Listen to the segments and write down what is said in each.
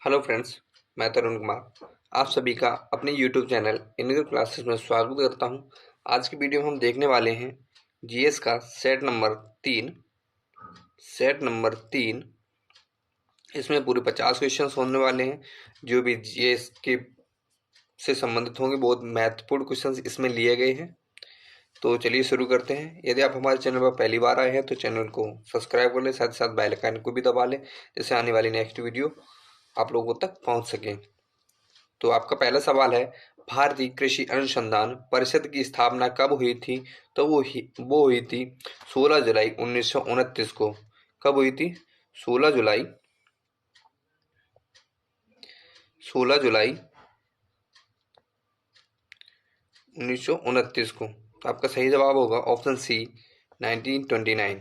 Hello friends, मैं तरुण कुमार आप सभी का अपने यूट्यूब चैनल इंडियन क्लासेस में स्वागत करता हूं। आज की वीडियो में हम देखने वाले हैं जीएस का सेट नंबर 3। इसमें पूरे 50 क्वेश्चंस होने वाले हैं जो भी जीएस के से संबंधित होंगे। बहुत महत्वपूर्ण क्वेश्चंस इसमें लिए गए हैं। तो चलिए शुरू करते हैं। यदि आप हमारे चैनल पर पहली बार आए हैं तो चैनल को सब्सक्राइब कर लें, साथ ही साथ बेल आइकन को भी दबा लें जिससे आने वाली नेक्स्ट वीडियो आप लोगों तक पहुंच सके। तो आपका पहला सवाल है, भारतीय कृषि अनुसंधान परिषद की स्थापना कब हुई थी? तो वो हुई थी 16 जुलाई 1929 को। कब हुई थी? 16 जुलाई 16 जुलाई 1929 को। तो आपका सही जवाब होगा ऑप्शन सी 1929।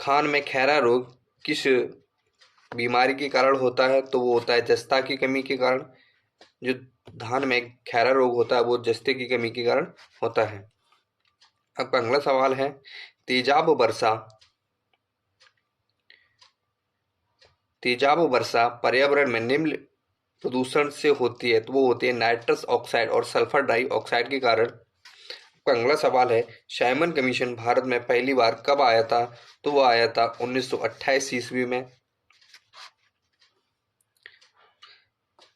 खान में खैरा रोग किस बीमारी के कारण होता है? तो वो होता है जस्ता की कमी के कारण। जो धान में खैरा रोग होता है वो जस्ते की कमी के कारण होता है। आपका अगला सवाल है, तेजाब वर्षा तेजाब वर्षा पर्यावरण में निम्न प्रदूषण से होती है। तो वो होती है नाइट्रस ऑक्साइड और सल्फर डाइऑक्साइड के कारण। आपका अगला सवाल है, साइमन कमीशन भारत में पहली बार कब आया था? तो वो आया था 1928 ईस्वी में।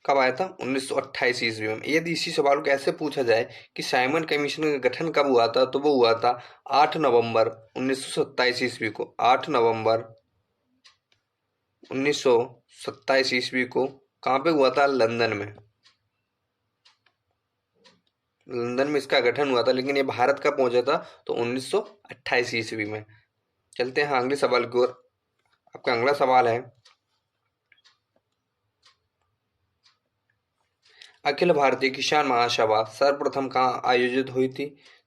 कब आया था? 1928 ईस्वी में। यदि इसी सवाल को ऐसे पूछा जाए कि साइमन कमीशन का गठन कब हुआ था, तो वो हुआ था 8 नवंबर 1927 ईस्वी को। 8 नवंबर 1927 ईस्वी को। कहाँ पे हुआ था? लंदन में। लंदन में इसका गठन हुआ था, लेकिन ये भारत कब पहुंचा था? तो 1928 ईस्वी में। चलते हैं अगले सवाल की ओर। आपका अगला सवाल है, अखिल भारतीय किसान महासभा सर्वप्रथम कहाँ आयोजित हुई थी?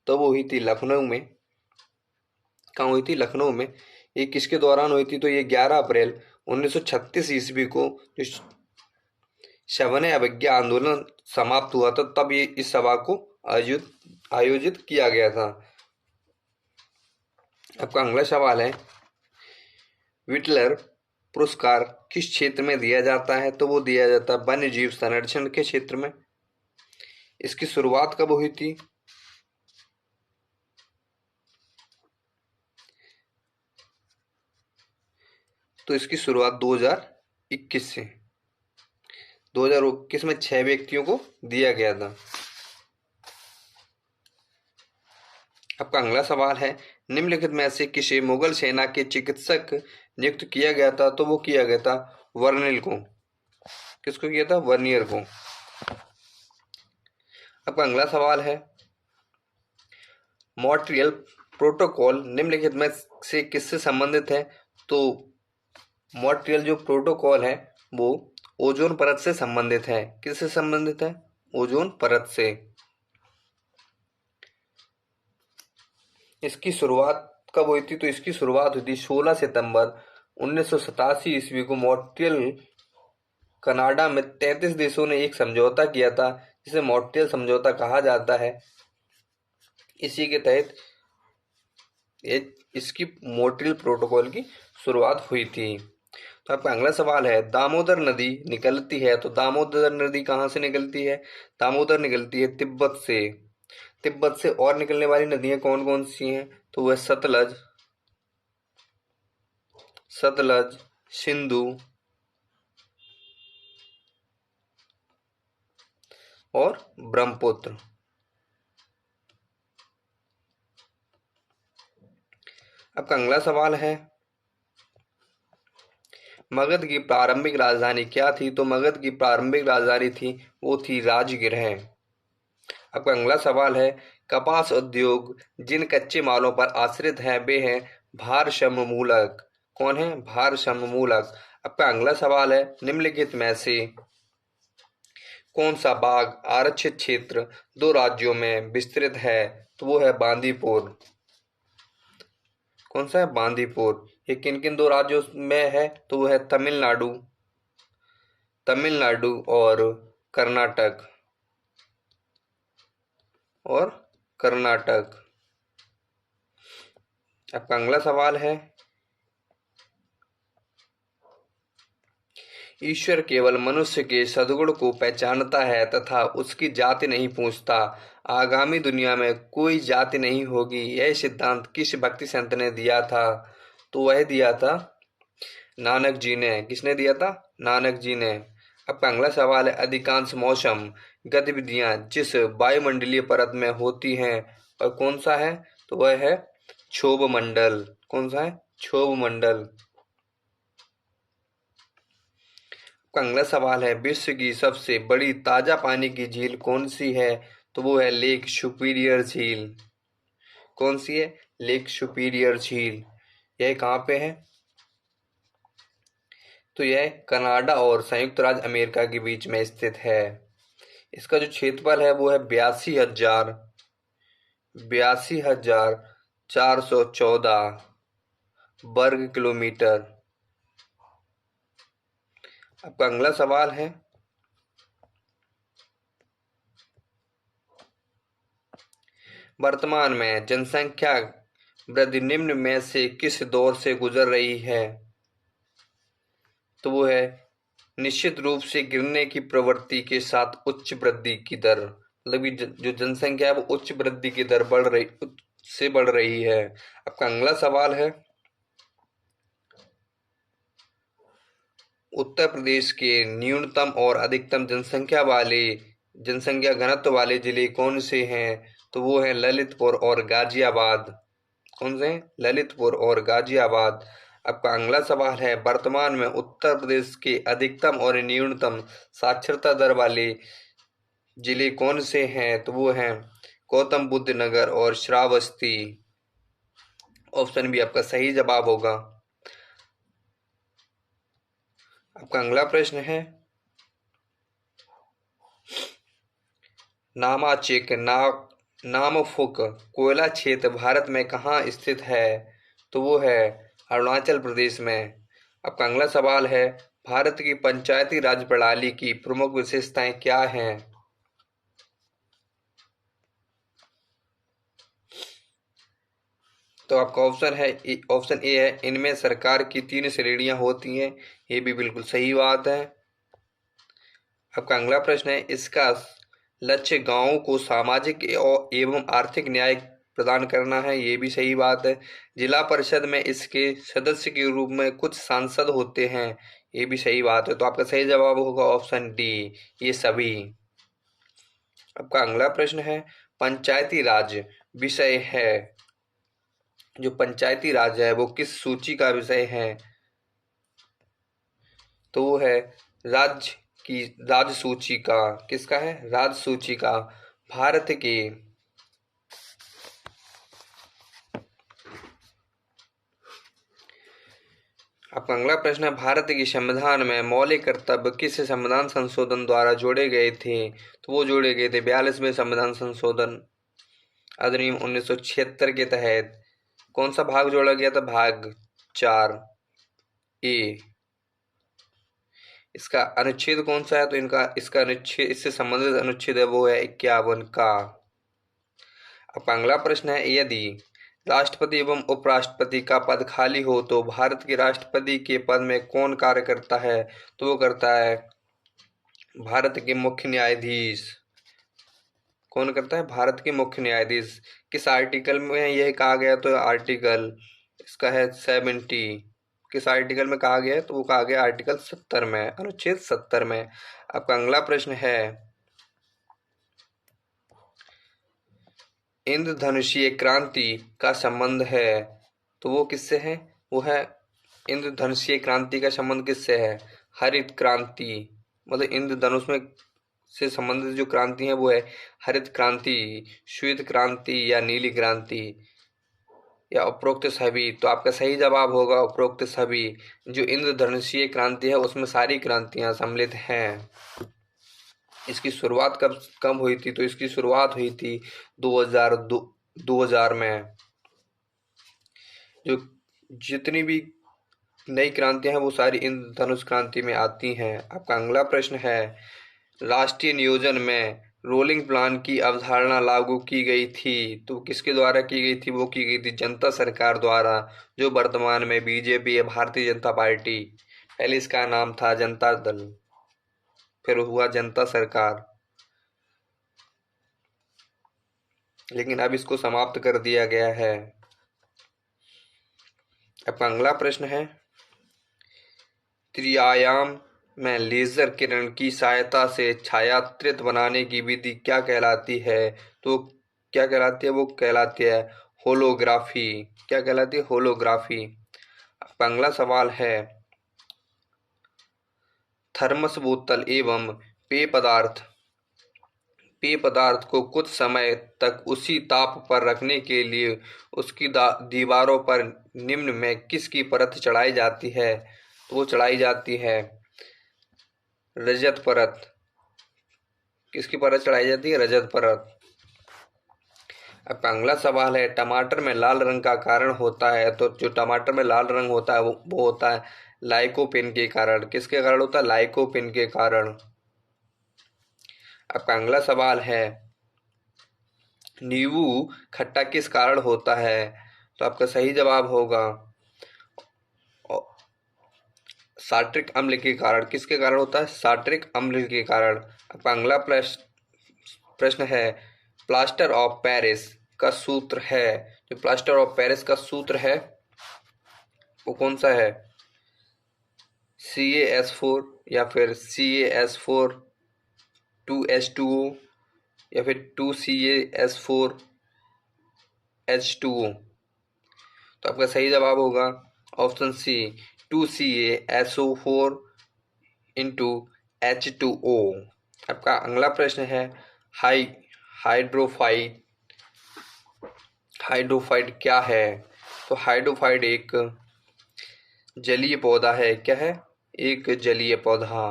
तो वो हुई थी लखनऊ में। कहाँ हुई थी? लखनऊ में। ये किसके दौरान हुई थी? तो ये 11 अप्रैल 1936 ईस्वी को जो सविनय अवज्ञा आंदोलन समाप्त हुआ था, तब ये इस सभा को आयोजित आयोजित किया गया था। आपका अगला सवाल है, विटलर पुरस्कार किस क्षेत्र में दिया जाता है? तो वो दिया जाता है वन्य जीव संरक्षण के क्षेत्र में। इसकी शुरुआत कब हुई थी? तो इसकी शुरुआत 2021 से। 2021 में 6 व्यक्तियों को दिया गया था। आपका अगला सवाल है, निम्नलिखित में से किसे मुगल सेना के चिकित्सक नियुक्त किया गया था? तो वो किया गया था वर्निल को। किसको किया था? वर्नियर को। आपका अगला सवाल है, मॉन्ट्रियल प्रोटोकॉल निम्नलिखित में से किससे संबंधित है? तो मॉन्ट्रियल जो प्रोटोकॉल है वो ओजोन परत से संबंधित है। किससे संबंधित है? ओजोन परत से। इसकी शुरुआत कब हुई थी? तो इसकी शुरुआत हुई थी 16 सितंबर 1987 ईस्वी को। मॉन्ट्रियल कनाडा में 33 देशों ने एक समझौता किया था जिसे मॉन्ट्रियल समझौता कहा जाता है। इसी के तहत ये इसकी मॉन्ट्रियल प्रोटोकॉल की शुरुआत हुई थी। तो आपका अगला सवाल है, दामोदर नदी निकलती है। तो दामोदर नदी कहाँ से निकलती है? दामोदर निकलती है तिब्बत से। तिब्बत से और निकलने वाली नदियां कौन कौन सी हैं? तो वह सतलज, सिंधु और ब्रह्मपुत्र। आपका अगला सवाल है, मगध की प्रारंभिक राजधानी क्या थी? तो मगध की प्रारंभिक राजधानी थी वो थी राजगृह। आपका अगला सवाल है, कपास उद्योग जिन कच्चे मालों पर आश्रित है वे हैं भारसम मूलक। कौन है? भारसम मूलक। आपका अगला सवाल है, निम्नलिखित में से कौन सा बाघ आरक्षित क्षेत्र 2 राज्यों में विस्तृत है? तो वो है बांदीपुर। कौन सा है? बांदीपुर। ये किन किन 2 राज्यों में है? तो वो है तमिलनाडु कर्नाटक और कर्नाटक। आपका अगला सवाल है, ईश्वर केवल मनुष्य के सद्गुण को पहचानता है तथा उसकी जाति नहीं पूछता। आगामी दुनिया में कोई जाति नहीं होगी, यह सिद्धांत किस भक्ति संत ने दिया था? तो वह दिया था नानक जी ने। किसने दिया था? नानक जी ने। अब अगला सवाल है, अधिकांश मौसम गतिविधियां जिस वायुमंडलीय परत में होती हैं और कौन सा है? तो वह है क्षोभ मंडल। कौन सा है? क्षोभ मंडल। अगला सवाल है, विश्व की सबसे बड़ी ताजा पानी की झील कौन सी है? तो वो है लेक सुपीरियर झील। कौन सी है? लेक सुपीरियर झील। यह कहाँ पे है? तो यह कनाडा और संयुक्त राज्य अमेरिका के बीच में स्थित है। इसका जो क्षेत्रफल है वो है 82,414 वर्ग किलोमीटर। आपका अगला सवाल है, वर्तमान में जनसंख्या वृद्धि निम्न में से किस दौर से गुजर रही है? तो वो है निश्चित रूप से गिरने की प्रवृत्ति के साथ उच्च वृद्धि की दर। मतलब जो जनसंख्या है वो उच्च वृद्धि की दर बढ़ रही है। आपका अगला सवाल है, उत्तर प्रदेश के न्यूनतम और अधिकतम जनसंख्या घनत्व वाले जिले कौन से हैं? तो वो है ललितपुर और गाजियाबाद। कौन से हैं? ललितपुर और गाजियाबाद। आपका अगला सवाल है, वर्तमान में उत्तर प्रदेश के अधिकतम और न्यूनतम साक्षरता दर वाले जिले कौन से हैं? तो वो हैं गौतम बुद्ध नगर और श्रावस्ती। ऑप्शन बी आपका सही जवाब होगा। आपका अगला प्रश्न है, नामफुक कोयला क्षेत्र भारत में कहाँ स्थित है? तो वो है अरुणाचल प्रदेश में। आपका अगला सवाल है, भारत की पंचायती राज प्रणाली की प्रमुख विशेषताएं क्या हैं? तो आपका ऑप्शन ए है, इनमें सरकार की 3 श्रेणियां होती हैं। ये भी बिल्कुल सही बात है। आपका अगला प्रश्न है, इसका लक्ष्य गांवों को सामाजिक एवं आर्थिक न्याय प्रदान करना है। ये भी सही बात है। जिला परिषद में इसके सदस्य के रूप में कुछ सांसद होते हैं। ये भी सही बात है। तो आपका सही जवाब होगा ऑप्शन डी, ये सभी। आपका अगला प्रश्न है, पंचायती राज विषय है, जो पंचायती राज है वो किस सूची का विषय है? तो वो है राज सूची का। किसका है? राज सूची का। भारत के आपका अगला प्रश्न है, भारत के संविधान में मौलिक कर्तव्य किस संविधान संशोधन द्वारा जोड़े गए थे? तो वो जोड़े गए थे 42वें संविधान संशोधन अधिनियम 1976 के तहत। कौन सा भाग जोड़ा गया था? भाग 4 ए। इसका अनुच्छेद कौन सा है? तो इसका अनुच्छेद, इससे संबंधित अनुच्छेद है वो है 51 का। अब अगला प्रश्न है, यदि राष्ट्रपति एवं उपराष्ट्रपति का पद खाली हो तो भारत के राष्ट्रपति के पद में कौन कार्य करता है? तो वो करता है भारत के मुख्य न्यायाधीश। कौन करता है? भारत के मुख्य न्यायाधीश। किस आर्टिकल में यह कहा गया? तो आर्टिकल इसका है 70। किस आर्टिकल में कहा गया है? तो वो कहा गया आर्टिकल 70 में, अनुच्छेद 70 में। आपका अगला प्रश्न है, इंद्रधनुषीय क्रांति का संबंध है, तो वो किससे है? वो है इंद्रधनुषीय क्रांति का संबंध किससे है? हरित क्रांति। मतलब इंद्रधनुष में से संबंधित जो क्रांति है वो है हरित क्रांति, श्वेत क्रांति या नीली क्रांति, या उपरोक्त सभी। तो आपका सही जवाब होगा उपरोक्त सभी। जो इंद्रधनुषीय क्रांति है उसमें सारी क्रांतियां सम्मिलित हैं। इसकी शुरुआत कब हुई थी? तो इसकी शुरुआत हुई थी 2000 में। जो जितनी भी नई क्रांतियां हैं वो सारी इंद्रधनुष क्रांति में आती हैं। आपका अगला प्रश्न है, राष्ट्रीय नियोजन में रोलिंग प्लान की अवधारणा लागू की गई थी, तो किसके द्वारा की गई थी? वो की गई थी जनता सरकार द्वारा, जो वर्तमान में बीजेपी या भारतीय जनता पार्टी पहले इसका नाम था जनता दल, फिर हुआ जनता सरकार, लेकिन अब इसको समाप्त कर दिया गया है। अब अगला प्रश्न है, त्रिआयाम में लेजर किरण की सहायता से छायाचित्र बनाने की विधि क्या कहलाती है? तो क्या कहलाती है? वो कहलाती है होलोग्राफी। क्या कहलाती है? होलोग्राफी। अब अगला सवाल है, थर्मस बोतल एवं पेय पदार्थ को कुछ समय तक उसी ताप पर रखने के लिए उसकी दीवारों पर निम्न में किसकी परत चढ़ाई जाती है? तो वो चढ़ाई जाती है रजत परत। किसकी परत चढ़ाई जाती है? रजत परत। अब अगला सवाल है, टमाटर में लाल रंग का कारण होता है? तो जो टमाटर में लाल रंग होता है वो होता है लाइकोपेन के कारण। किसके कारण होता है? लाइकोपेन के कारण। अब अगला सवाल है, नींबू खट्टा किस कारण होता है? तो आपका सही जवाब होगा सार्ट्रिक अम्ल के कारण। किसके कारण होता है? सार्ट्रिक अम्ल के कारण। अब अगला प्रश्न है, प्लास्टर ऑफ पेरिस का सूत्र है, जो प्लास्टर ऑफ पेरिस का सूत्र है वो कौन सा है? CaS4 या फिर CaS4 2H2O या फिर 2CaS4 H2O। तो आपका सही जवाब होगा option C 2CaSO4 into H2O। आपका अगला प्रश्न है, हाई हाइड्रोफाइट हाइड्रोफाइट क्या है? तो हाइड्रोफाइट एक जलीय पौधा है। क्या है? एक जलीय पौधा।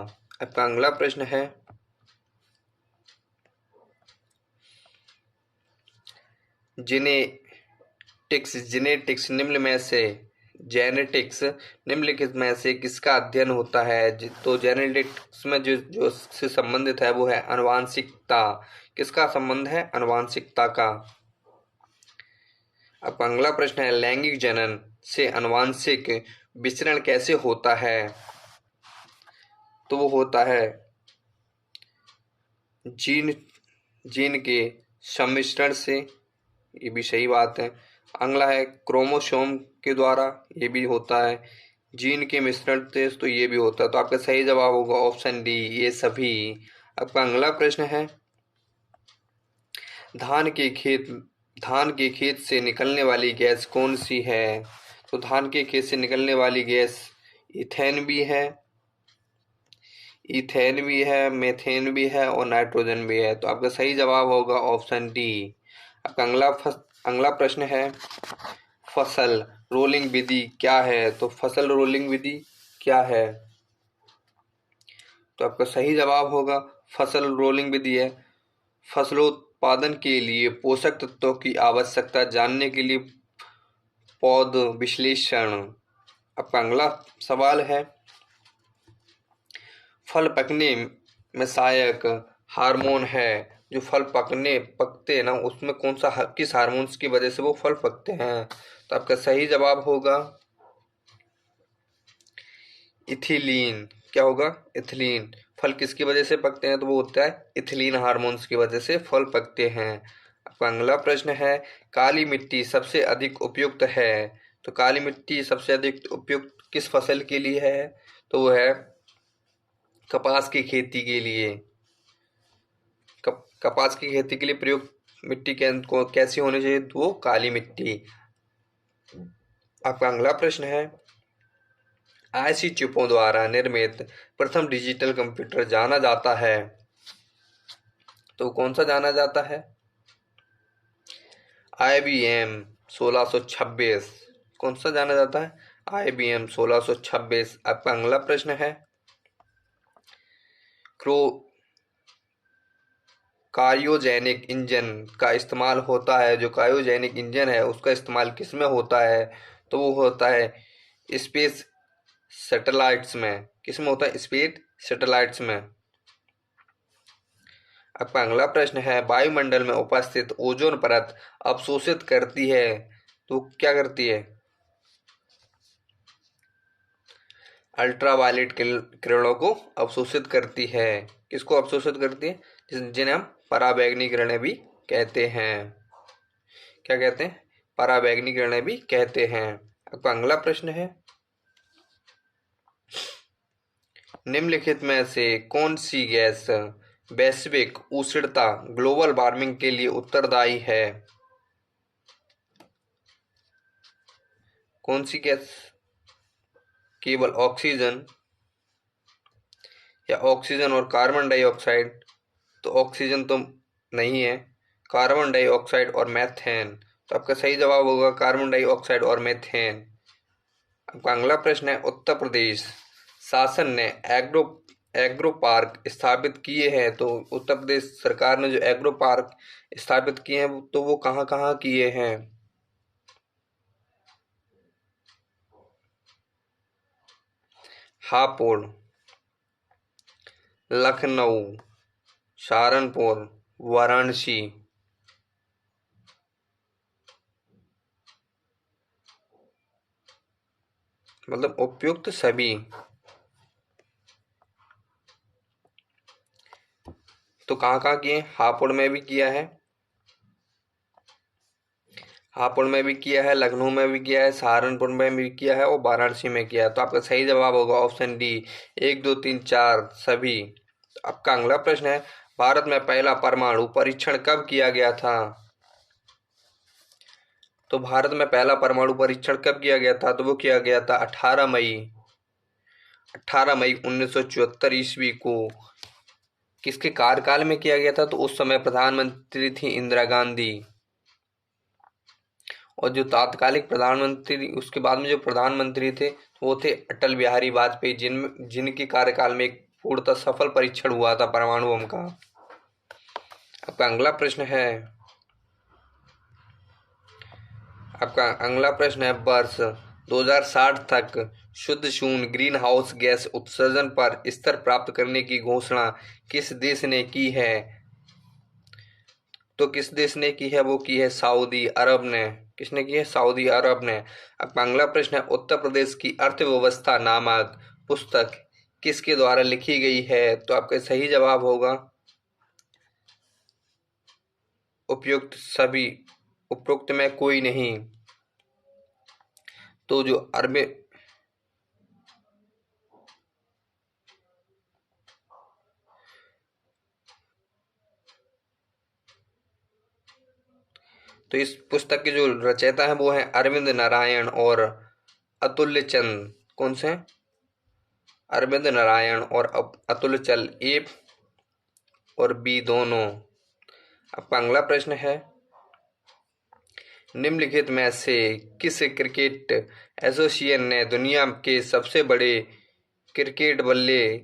आपका अगला प्रश्न है, जेनेटिक्स निम्नलिखित में से किसका अध्ययन होता है? तो जेनेटिक्स में जो से संबंधित है वो है आनुवांशिकता। किसका संबंध है? आनुवांशिकता का। अब अगला प्रश्न है, लैंगिक जनन से आनुवांशिक विचरण कैसे होता है? तो वो होता है जीन के सम्मिश्रण से। ये भी सही बात है। अगला है क्रोमोसोम के द्वारा, ये भी होता है। जीन के मिश्रण से, तो ये भी होता है। तो आपका सही जवाब होगा ऑप्शन डी, ये सभी। आपका अगला प्रश्न है, धान के खेत से निकलने वाली गैस कौन सी है? तो धान के खेत से निकलने वाली गैस इथेन भी है, मेथेन भी है और नाइट्रोजन भी है। तो आपका सही जवाब होगा ऑप्शन डी। आपका अगला प्रश्न है, फसल रोलिंग विधि क्या है? तो फसल रोलिंग विधि क्या है? तो आपका सही जवाब होगा फसल रोलिंग विधि है फसलोत्पादन के लिए पोषक तत्वों की आवश्यकता जानने के लिए पौध विश्लेषण। आपका अगला सवाल है, फल पकने में सहायक हार्मोन है, जो फल पकते हैं ना, उसमें कौन सा किस हार्मोन्स की वजह से वो फल पकते हैं? तो आपका सही जवाब होगा इथिलीन। क्या होगा? इथिलीन। फल किसकी वजह से पकते हैं? तो वो होता है इथिलीन हार्मोन्स की वजह से फल पकते हैं। आपका अगला प्रश्न है, काली मिट्टी सबसे अधिक उपयुक्त है? तो काली मिट्टी सबसे अधिक उपयुक्त किस फसल के लिए है? तो वो है कपास की खेती के लिए। कपास की खेती के लिए प्रयुक्त मिट्टी को कैसी होनी चाहिए? तो वो काली मिट्टी। आपका अगला प्रश्न है, आईसी चिपों द्वारा निर्मित प्रथम डिजिटल कंप्यूटर जाना जाता है? तो कौन सा जाना जाता है? IBM 1626। कौन सा जाना जाता है? IBM 1626। आपका अगला प्रश्न है, क्रो क्रायोजेनिक इंजन का इस्तेमाल होता है, जो क्रायोजेनिक इंजन है उसका इस्तेमाल किस में होता है? तो वो होता है स्पेस सैटेलाइट्स में। किस में होता है? स्पेस सैटेलाइट्स में। आपका अगला प्रश्न है, वायुमंडल में उपस्थित ओजोन परत अवशोषित करती है? तो क्या करती है? अल्ट्रावायलेट किरणों को अवशोषित करती है। किसको अवशोषित करती है? जिन्हें हम पराबैंगनी किरणें भी कहते हैं। क्या कहते हैं? पराबैंगनी किरणें भी कहते हैं। अब अगला प्रश्न है, निम्नलिखित में से कौन सी गैस वैश्विक उष्णता ग्लोबल वार्मिंग के लिए उत्तरदायी है? कौन सी गैस? केवल ऑक्सीजन या ऑक्सीजन और कार्बन डाइऑक्साइड? तो ऑक्सीजन तो नहीं है, कार्बन डाइऑक्साइड और मीथेन। तो आपका सही जवाब होगा कार्बन डाइऑक्साइड और मीथेन। आपका अगला प्रश्न है, उत्तर प्रदेश शासन ने एग्रो पार्क स्थापित किए हैं। तो उत्तर प्रदेश सरकार ने जो एग्रो पार्क स्थापित किए हैं तो वो कहाँ कहाँ किए हैं? हापुड़, लखनऊ, सहारनपुर, वाराणसी। मतलब उपयुक्त सभी। तो कहाँ कहाँ किए? हापुड़ में भी किया है, हापुड़ में भी किया है, लखनऊ में भी किया है, सहारनपुर में भी किया है और वाराणसी में किया है। तो आपका सही जवाब होगा ऑप्शन डी, 1 2 3 4 सभी। आपका अगला प्रश्न है, भारत में पहला परमाणु परीक्षण कब किया गया था? तो भारत में पहला परमाणु परीक्षण कब किया गया था? तो वो किया गया था 18 मई 1974 ईस्वी को। किसके कार्यकाल में किया गया था? तो उस समय प्रधानमंत्री थी इंदिरा गांधी। और जो तात्कालिक प्रधानमंत्री, उसके बाद में जो प्रधानमंत्री थे वो थे अटल बिहारी वाजपेयी, जिनके कार्यकाल में एक पूर्णतः सफल परीक्षण हुआ था परमाणु बम का। आपका अगला प्रश्न है, वर्ष 2060 तक शुद्ध शून्य ग्रीन हाउस गैस उत्सर्जन पर स्तर प्राप्त करने की घोषणा किस देश ने की है? तो किस देश ने की है? वो की है सऊदी अरब ने। किसने की है? सऊदी अरब ने। अब अगला प्रश्न है, उत्तर प्रदेश की अर्थव्यवस्था नामक पुस्तक किसके द्वारा लिखी गई है? तो आपका सही जवाब होगा उपयुक्त सभी, उपरोक्त में कोई नहीं। तो जो अरबे तो इस पुस्तक के जो रचयिता हैं वो हैं अरविंद नारायण और अतुल्य चंद। कौन से? अरविंद नारायण और अतुल्य चंद, ए और बी दोनों। आपका अगला प्रश्न है, निम्नलिखित में से किस क्रिकेट एसोसिएशन ने दुनिया के सबसे बड़े क्रिकेट बल्ले